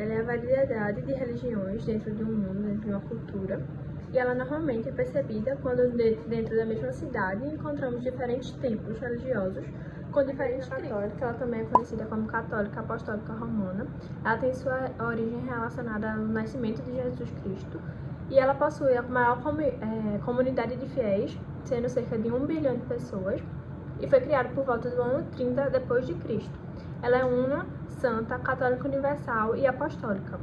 ela é a variedade de religiões dentro de um mundo, dentro de uma cultura. E ela normalmente é percebida quando dentro da mesma cidade encontramos diferentes templos religiosos com diferentes católica. Ela também é conhecida como Católica Apostólica Romana. Ela tem sua origem relacionada ao nascimento de Jesus Cristo e ela possui a maior comunidade de fiéis, sendo cerca de 1 bilhão de pessoas, e foi criada por volta do ano 30 depois de Cristo. Ela é una, santa, católica universal e apostólica,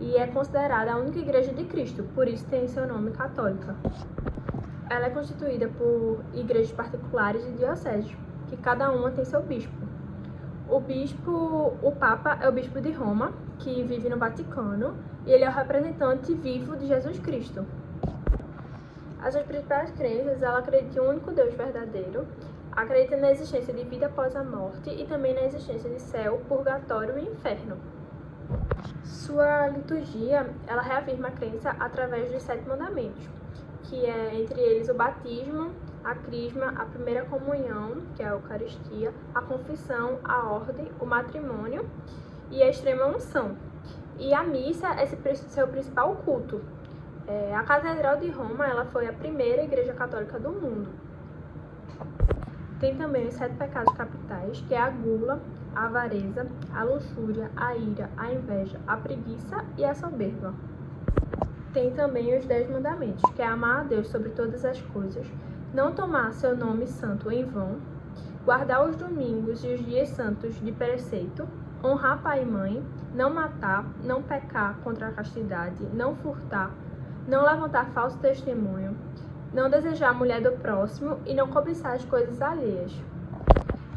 e é considerada a única igreja de Cristo, por isso tem seu nome católica. Ela é constituída por igrejas particulares e dioceses, que cada uma tem seu bispo. O Papa é o bispo de Roma, que vive no Vaticano, e ele é o representante vivo de Jesus Cristo. As suas principais crenças, ela acredita em um único Deus verdadeiro, acredita na existência de vida após a morte e também na existência de céu, purgatório e inferno. Sua liturgia, ela reafirma a crença através dos 7 mandamentos, que é entre eles o batismo, a crisma, a primeira comunhão, que é a Eucaristia, a confissão, a ordem, o matrimônio e a extrema unção. E a missa é seu principal culto. A Catedral de Roma, ela foi a primeira igreja católica do mundo. Tem também os 7 pecados capitais, que é a gula, a avareza, a luxúria, a ira, a inveja, a preguiça e a soberba. Tem também os 10 mandamentos, que é amar a Deus sobre todas as coisas, não tomar seu nome santo em vão, guardar os domingos e os dias santos de preceito, honrar pai e mãe, não matar, não pecar contra a castidade, não furtar, não levantar falso testemunho, não desejar a mulher do próximo e não cobiçar as coisas alheias.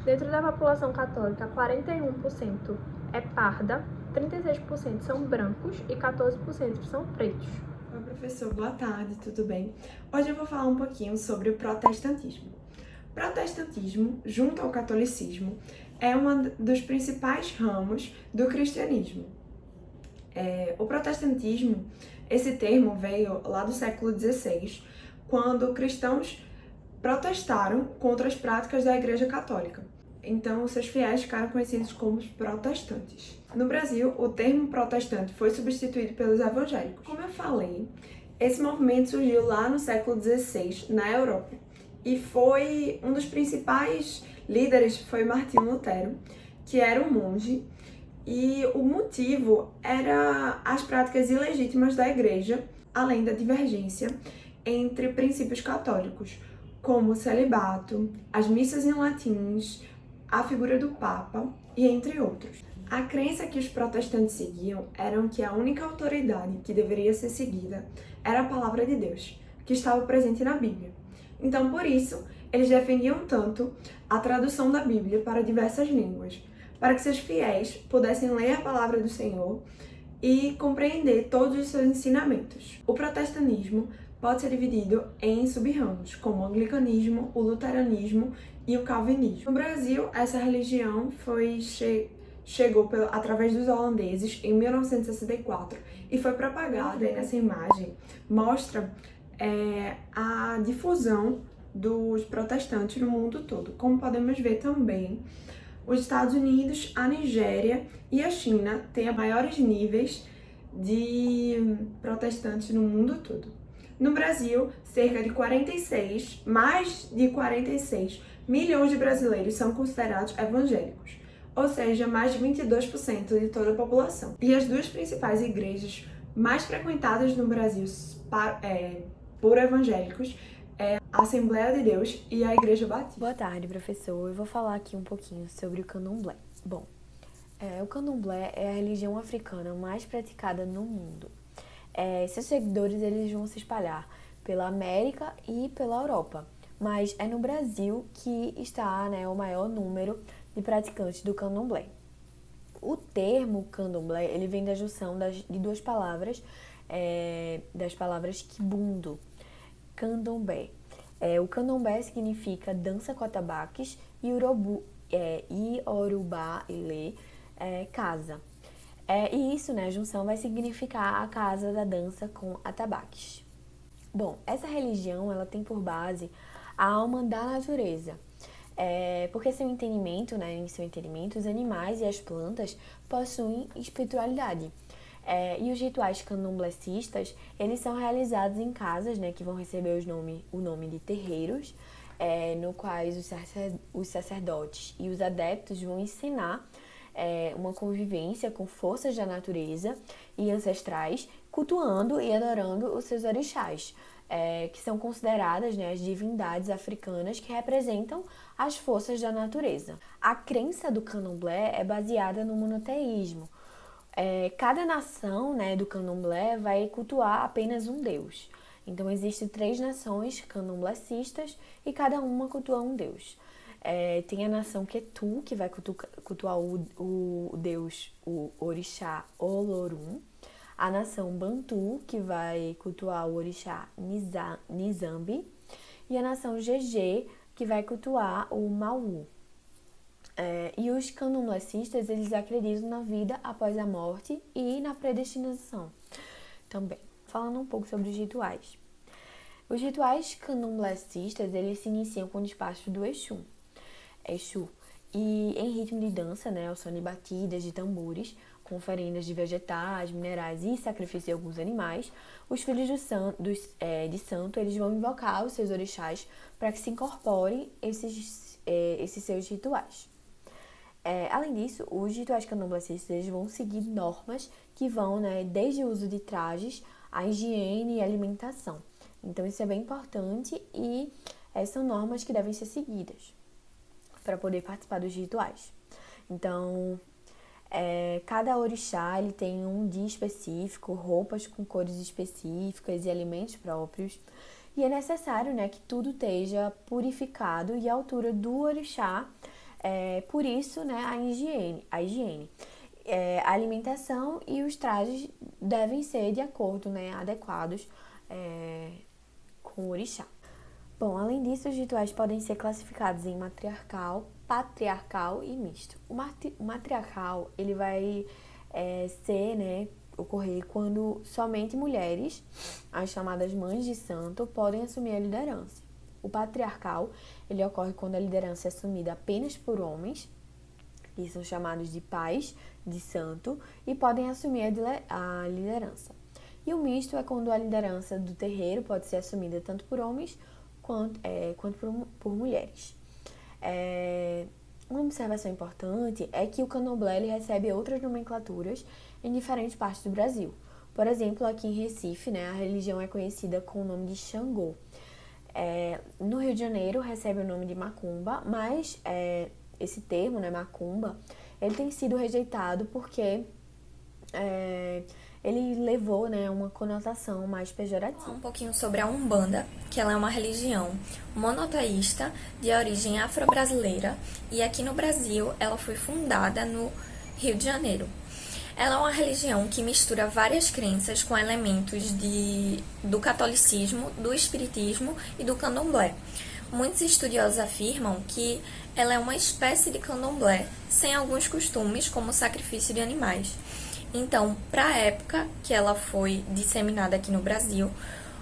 Dentro da população católica, 41% é parda, 36% são brancos e 14% são pretos. Oi, professor, boa tarde, tudo bem? Hoje eu vou falar um pouquinho sobre o protestantismo. O protestantismo, junto ao catolicismo, é um dos principais ramos do cristianismo. O protestantismo, esse termo veio lá do século XVI, quando cristãos protestaram contra as práticas da Igreja Católica. Então, seus fiéis ficaram conhecidos como os protestantes. No Brasil, o termo protestante foi substituído pelos evangélicos. Como eu falei, esse movimento surgiu lá no século XVI, na Europa, e foi um dos principais líderes foi Martinho Lutero, que era um monge, e o motivo era as práticas ilegítimas da Igreja, além da divergência entre princípios católicos, como o celibato, as missas em latins, a figura do Papa e entre outros. A crença que os protestantes seguiam era que a única autoridade que deveria ser seguida era a palavra de Deus, que estava presente na Bíblia. Então, por isso, eles defendiam tanto a tradução da Bíblia para diversas línguas, para que seus fiéis pudessem ler a palavra do Senhor e compreender todos os seus ensinamentos. O protestantismo pode ser dividido em sub-ramos, como o anglicanismo, o luteranismo e o calvinismo. No Brasil, essa religião chegou através dos holandeses em 1964 e foi propagada. Nessa imagem mostra a difusão dos protestantes no mundo todo. Como podemos ver também, os Estados Unidos, a Nigéria e a China têm maiores níveis de protestantes no mundo todo. No Brasil, mais de 46 milhões de brasileiros são considerados evangélicos, ou seja, mais de 22% de toda a população. E as duas principais igrejas mais frequentadas no Brasil por evangélicos é a Assembleia de Deus e a Igreja Batista. Boa tarde, professor. Eu vou falar aqui um pouquinho sobre o candomblé. Bom, o candomblé é a religião africana mais praticada no mundo. Seus seguidores eles vão se espalhar pela América e pela Europa, mas é no Brasil que está o maior número de praticantes do candomblé. O termo candomblé ele vem da junção de duas palavras, das palavras quibundo, candomblé. O candomblé significa dança com atabaques e Iorubá Ilê, casa. E isso, a junção vai significar a casa da dança com atabaques. Bom, essa religião ela tem por base a alma da natureza, porque em seu entendimento, os animais e as plantas possuem espiritualidade. E os rituais candomblecistas, eles são realizados em casas, né, que vão receber o nome de terreiros, no quais os sacerdotes e os adeptos vão ensinar uma convivência com forças da natureza e ancestrais, cultuando e adorando os seus orixás, que são consideradas, né, as divindades africanas que representam as forças da natureza. A crença do candomblé é baseada no monoteísmo. Cada nação, né, do candomblé vai cultuar apenas um deus. Então, existem 3 nações candomblecistas e cada uma cultua um deus. Tem a nação Ketu, que vai cultuar o deus, o orixá Olorum. A nação Bantu, que vai cultuar o orixá Nizambi. E a nação Jeje, que vai cultuar o Maú. E os candomblecistas, eles acreditam na vida após a morte e na predestinação também. Falando um pouco sobre os rituais. Os rituais candomblecistas, eles se iniciam com o despacho do Exu. E em ritmo de dança, né, ao som de batidas, de tambores, com oferendas de vegetais, minerais e sacrifício de alguns animais, os filhos de santo, eles vão invocar os seus orixás para que se incorporem esses seus rituais. Além disso, os rituais candomblecistas, eles vão seguir normas que vão, né, desde o uso de trajes, a higiene e alimentação. Então, isso é bem importante e são normas que devem ser seguidas para poder participar dos rituais. Então, cada orixá ele tem um dia específico, roupas com cores específicas e alimentos próprios. E é necessário, né, que tudo esteja purificado e à altura do orixá. Por isso, né, a higiene. A alimentação e os trajes devem ser de acordo, né, adequados com o orixá. Bom, além disso, os rituais podem ser classificados em matriarcal, patriarcal e misto. O matriarcal, ele vai ocorrer quando somente mulheres, as chamadas mães de santo, podem assumir a liderança. O patriarcal, ele ocorre quando a liderança é assumida apenas por homens, que são chamados de pais de santo, e podem assumir a liderança. E o misto é quando a liderança do terreiro pode ser assumida tanto por homens quanto por mulheres. Uma observação importante é que o candomblé ele recebe outras nomenclaturas em diferentes partes do Brasil. Por exemplo, aqui em Recife, né, a religião é conhecida com o nome de Xangô. No Rio de Janeiro recebe o nome de Macumba, mas esse termo, né, Macumba, ele tem sido rejeitado porque ele levou, né, uma conotação mais pejorativa. Um pouquinho sobre a Umbanda, que ela é uma religião monoteísta de origem afro-brasileira e aqui no Brasil ela foi fundada no Rio de Janeiro. Ela é uma religião que mistura várias crenças com elementos do catolicismo, do espiritismo e do candomblé. Muitos estudiosos afirmam que ela é uma espécie de candomblé, sem alguns costumes, como o sacrifício de animais. Então, para a época que ela foi disseminada aqui no Brasil,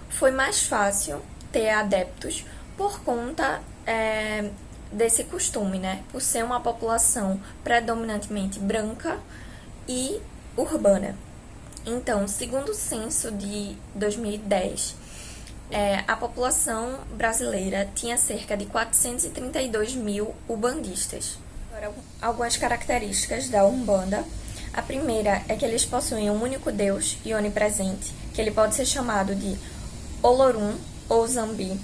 foi mais fácil ter adeptos por conta desse costume, né? Por ser uma população predominantemente branca e urbana. Então, segundo o censo de 2010, a população brasileira tinha cerca de 432 mil umbandistas. Agora, algumas características da Umbanda. A primeira é que eles possuem um único Deus e onipresente, que ele pode ser chamado de Olorum ou Zambi.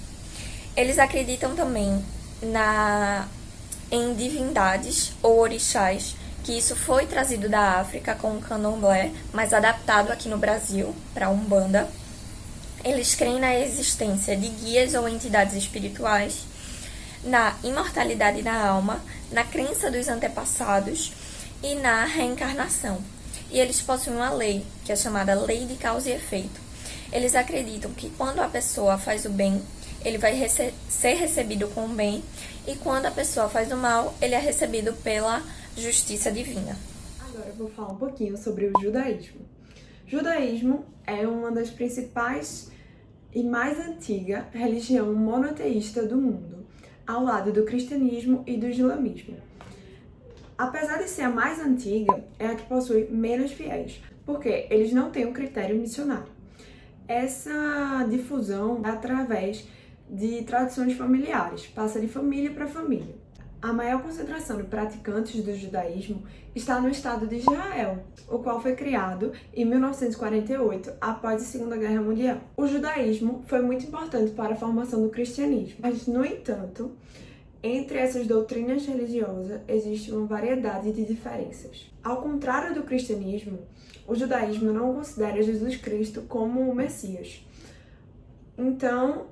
Eles acreditam também em divindades ou orixás, que isso foi trazido da África com o candomblé, mas adaptado aqui no Brasil para a Umbanda. Eles creem na existência de guias ou entidades espirituais, na imortalidade da alma, na crença dos antepassados e na reencarnação. E eles possuem uma lei, que é chamada lei de causa e efeito. Eles acreditam que quando a pessoa faz o bem, ele vai ser recebido com o bem, e quando a pessoa faz o mal, ele é recebido pela justiça divina. Agora eu vou falar um pouquinho sobre o judaísmo. Judaísmo é uma das principais e mais antiga religião monoteísta do mundo, ao lado do cristianismo e do islamismo. Apesar de ser a mais antiga, é a que possui menos fiéis, porque eles não têm um critério missionário. Essa difusão é através de tradições familiares, passa de família para família. A maior concentração de praticantes do judaísmo está no estado de Israel, o qual foi criado em 1948, após a Segunda Guerra Mundial. O judaísmo foi muito importante para a formação do cristianismo, mas, no entanto, entre essas doutrinas religiosas existe uma variedade de diferenças. Ao contrário do cristianismo, o judaísmo não considera Jesus Cristo como o Messias. Então,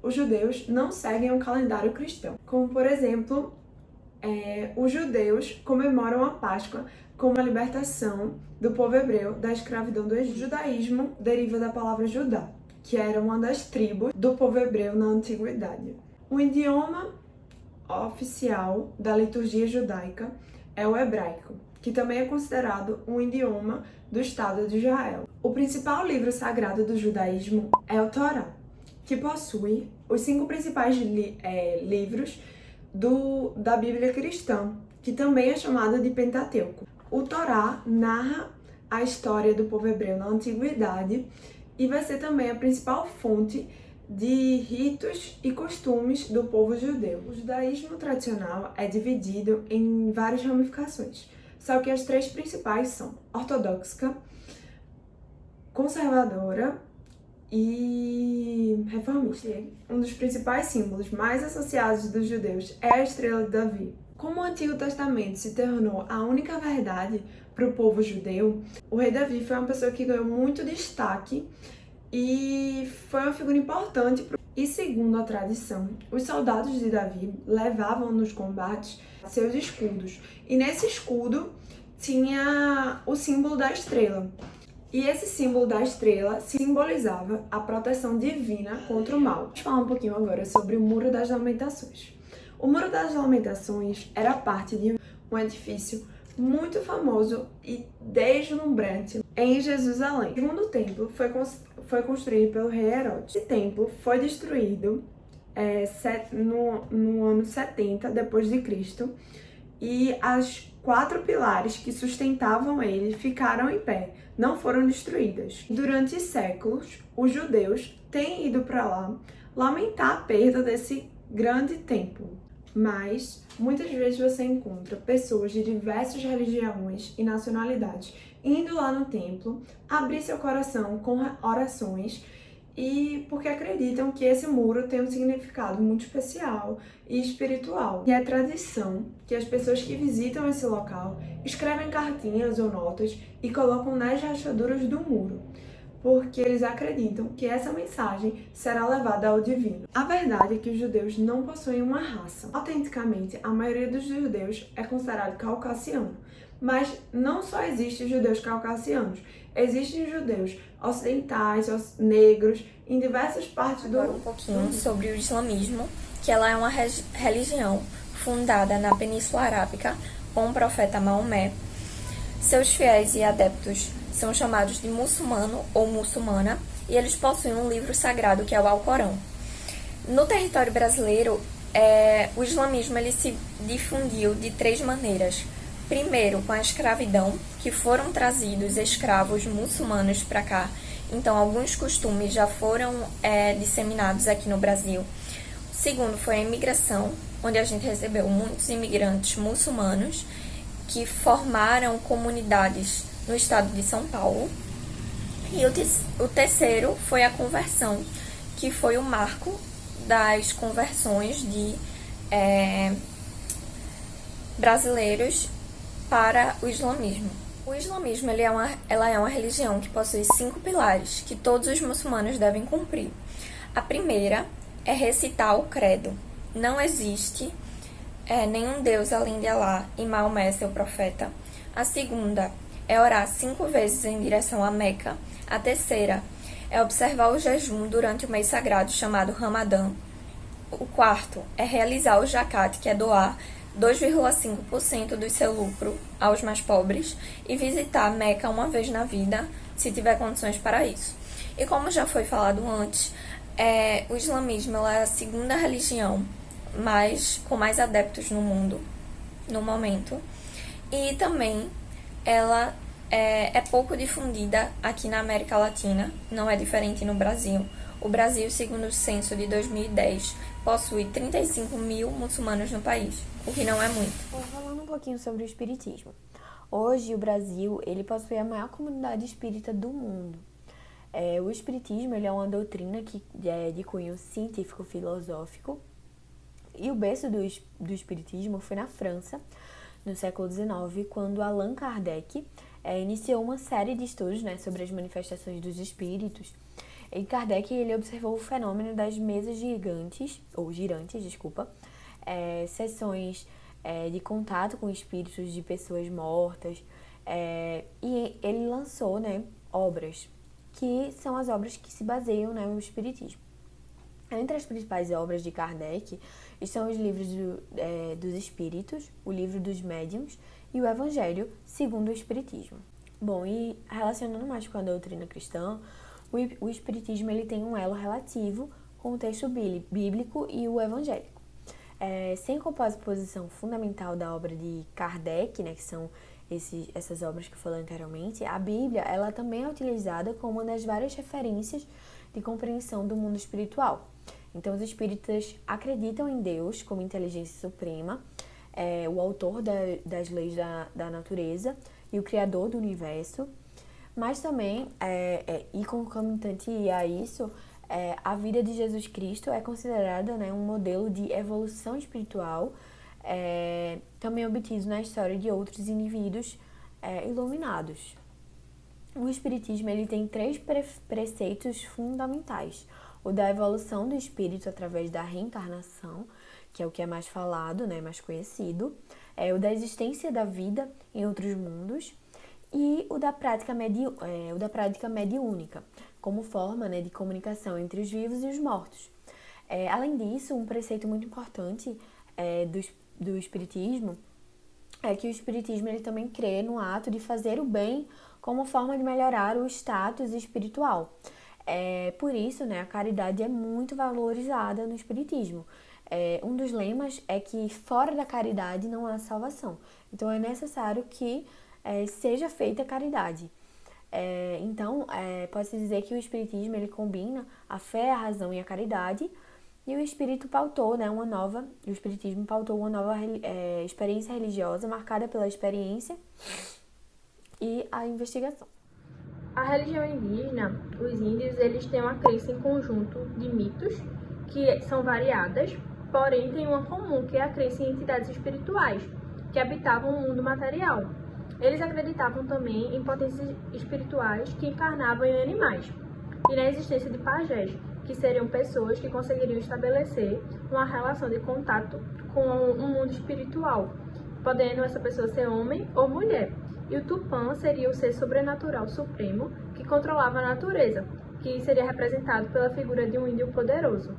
os judeus não seguem um calendário cristão. Como, por exemplo, os judeus comemoram a Páscoa como a libertação do povo hebreu da escravidão do Egito. O judaísmo deriva da palavra Judá, que era uma das tribos do povo hebreu na antiguidade. O idioma oficial da liturgia judaica é o hebraico, que também é considerado um idioma do Estado de Israel. O principal livro sagrado do judaísmo é o Torá, que possui os 5 principais livros da Bíblia cristã, que também é chamado de Pentateuco. O Torá narra a história do povo hebreu na antiguidade e vai ser também a principal fonte de ritos e costumes do povo judeu. O judaísmo tradicional é dividido em várias ramificações, só que as 3 principais são ortodoxa, conservadora e reformista. Um dos principais símbolos mais associados dos judeus é a estrela de Davi. Como o Antigo Testamento se tornou a única verdade para o povo judeu, o rei Davi foi uma pessoa que ganhou muito destaque e foi uma figura importante. E segundo a tradição, os soldados de Davi levavam nos combates seus escudos. E nesse escudo tinha o símbolo da estrela. E esse símbolo da estrela simbolizava a proteção divina contra o mal. Vamos falar um pouquinho agora sobre o Muro das Lamentações. O Muro das Lamentações era parte de um edifício muito famoso e deslumbrante em Jerusalém. O segundo templo foi construído pelo rei Herodes. Esse templo foi destruído no ano 70 depois de Cristo e as 4 pilares que sustentavam ele ficaram em pé, não foram destruídas. Durante séculos, os judeus têm ido para lá lamentar a perda desse grande templo. Mas muitas vezes você encontra pessoas de diversas religiões e nacionalidades indo lá no templo, abrir seu coração com orações e porque acreditam que esse muro tem um significado muito especial e espiritual. E é tradição que as pessoas que visitam esse local escrevem cartinhas ou notas e colocam nas rachaduras do muro, porque eles acreditam que essa mensagem será levada ao divino. A verdade é que os judeus não possuem uma raça. Autenticamente, a maioria dos judeus é considerado caucasiano, mas não só existem judeus caucasianos, existem judeus ocidentais, negros, em diversas partes do mundo. Um pouquinho sobre o islamismo, que ela é uma religião fundada na Península Arábica com o profeta Maomé. Seus fiéis e adeptos são chamados de muçulmano ou muçulmana e eles possuem um livro sagrado que é o Alcorão. No território brasileiro, o islamismo ele se difundiu de 3 maneiras. Primeiro, com a escravidão, que foram trazidos escravos muçulmanos para cá. Então, alguns costumes já foram disseminados aqui no Brasil. Segundo, foi a imigração, onde a gente recebeu muitos imigrantes muçulmanos que formaram comunidades no estado de São Paulo. E o terceiro foi a conversão, que foi o marco das conversões de brasileiros para o islamismo. O islamismo ela é uma religião que possui 5 pilares que todos os muçulmanos devem cumprir. A primeira é recitar o credo. Não existe nenhum Deus além de Alá e Maomé, seu profeta. A segunda é orar 5 vezes em direção a Meca. A terceira é observar o jejum durante o mês sagrado chamado Ramadã. O quarto é realizar o zakat, que é doar 2,5% do seu lucro aos mais pobres e visitar Meca uma vez na vida, se tiver condições para isso. E como já foi falado antes, o islamismo é a segunda religião com mais adeptos no mundo, no momento. E também ela é pouco difundida aqui na América Latina, não é diferente no Brasil. O Brasil, segundo o censo de 2010, possui 35 mil muçulmanos no país, o que não é muito. Falando um pouquinho sobre o espiritismo. Hoje, o Brasil ele possui a maior comunidade espírita do mundo. O espiritismo ele é uma doutrina que é de cunho científico-filosófico, e o berço do espiritismo foi na França, no século XIX, quando Allan Kardec iniciou uma série de estudos, né, sobre as manifestações dos espíritos. E Kardec ele observou o fenômeno das mesas girantes, sessões de contato com espíritos de pessoas mortas, e ele lançou, né, obras, que são as obras que se baseiam, né, no espiritismo. Entre as principais obras de Kardec estão os livros dos Espíritos, o Livro dos Médiuns e o Evangelho segundo o Espiritismo. Bom, e relacionando mais com a doutrina cristã, o Espiritismo ele tem um elo relativo com o texto bíblico e o evangélico. Sem composição fundamental da obra de Kardec, né, que são essas obras que eu falei anteriormente, a Bíblia ela também é utilizada como uma das várias referências de compreensão do mundo espiritual. Então, os espíritas acreditam em Deus como inteligência suprema, o autor das leis da natureza e o criador do universo, mas também, e concomitante a isso, a vida de Jesus Cristo é considerada, né, um modelo de evolução espiritual, também obtido na história de outros indivíduos iluminados. O Espiritismo ele tem 3 preceitos fundamentais. O da evolução do espírito através da reencarnação, que é o que é mais falado, né, mais conhecido. O da existência da vida em outros mundos. E o da prática mediúnica, como forma, né, de comunicação entre os vivos e os mortos. Além disso, um preceito muito importante do Espiritismo é que o Espiritismo ele também crê no ato de fazer o bem como forma de melhorar o status espiritual. Por isso, né, a caridade é muito valorizada no Espiritismo. Um dos lemas é que fora da caridade não há salvação. Então, é necessário que seja feita a caridade. Então, pode-se dizer que o Espiritismo ele combina a fé, a razão e a caridade, e o Espiritismo pautou uma nova experiência religiosa marcada pela experiência e a investigação. A religião indígena, os índios, eles têm uma crença em conjunto de mitos que são variadas, porém tem uma comum, que é a crença em entidades espirituais que habitavam o mundo material. Eles acreditavam também em potências espirituais que encarnavam em animais e na existência de pajés, que seriam pessoas que conseguiriam estabelecer uma relação de contato com um mundo espiritual, podendo essa pessoa ser homem ou mulher. E o Tupã seria o ser sobrenatural supremo que controlava a natureza, que seria representado pela figura de um índio poderoso.